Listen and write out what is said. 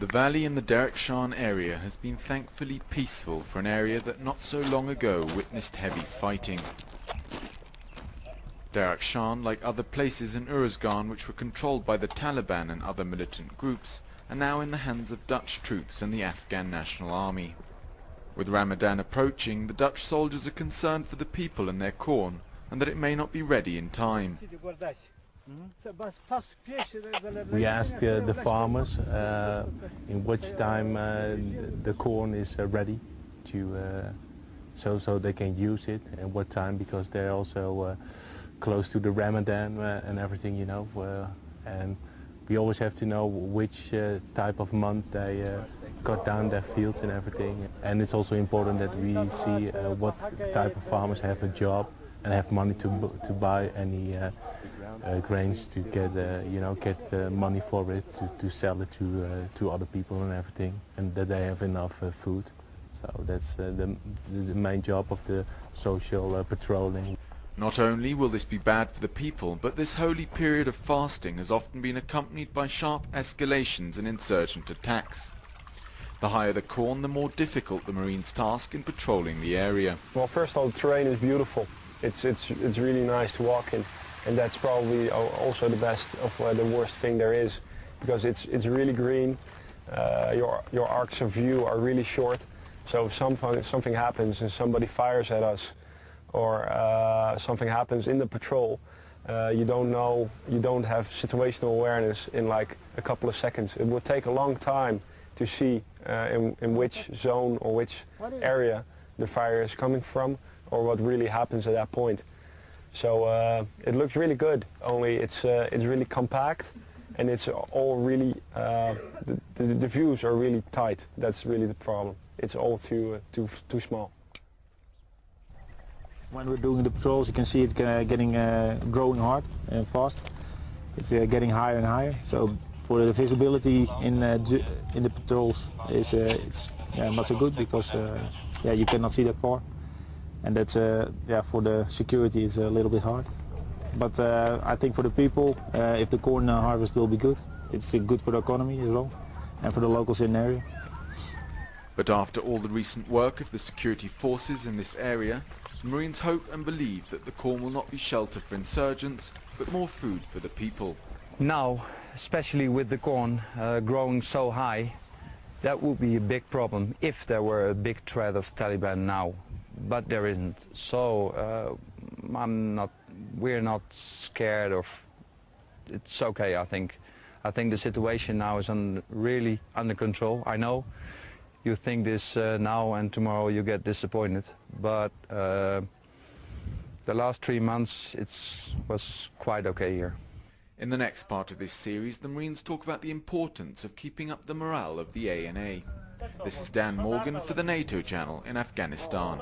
The valley in the Derek-Shan area has been thankfully peaceful for an area that not so long ago witnessed heavy fighting. Derek-Shan, like other places in Uruzgan which were controlled by the Taliban and other militant groups, are now in the hands of Dutch troops and the Afghan National Army. With Ramadan approaching, the Dutch soldiers are concerned for the people and their corn, and that it may not be ready in time. We asked the farmers in which time the corn is ready to so they can use it, and what time, because they're also close to the Ramadan and everything, you know, and we always have to know which type of month they cut down their fields and everything. And it's also important that we see what type of farmers have a job and have money to buy any grains to get get money for it to sell it to other people and everything, and that they have enough food. So that's the main job of the social patrolling. Not only will this be bad for the people, but this holy period of fasting has often been accompanied by sharp escalations and insurgent attacks. The higher the corn, the more difficult the Marines' task in patrolling the area. Well, first of all, the terrain is beautiful. It's really nice to walk in, and that's probably also the best of the worst thing there is, because it's really green. Your arcs of view are really short, so if something happens and somebody fires at us, or something happens in the patrol, you don't know, you don't have situational awareness in like a couple of seconds. It would take a long time to see in which zone or which area the fire is coming from, or what really happens at that point. So it looks really good, only it's really compact, and it's all really, the views are really tight. That's really the problem. It's all too small. When we're doing the patrols, you can see it's growing hard and fast. It's getting higher and higher. So for the visibility in the patrols it's not so good, because you cannot see that far, and that's for the security is a little bit hard. But I think for the people, if the corn harvest will be good, it's good for the economy as well, and for the locals in the area. But after all the recent work of the security forces in this area, the Marines hope and believe that the corn will not be shelter for insurgents, but more food for the people. Now, especially with the corn growing so high, that would be a big problem if there were a big threat of Taliban now. But there isn't. So we're not scared of. It's okay, I think. I think the situation now is really under control. I know you think this now, and tomorrow you get disappointed. But the last 3 months was quite okay here. In the next part of this series, the Marines talk about the importance of keeping up the morale of the ANA. This is Dan Morgan for the NATO channel in Afghanistan.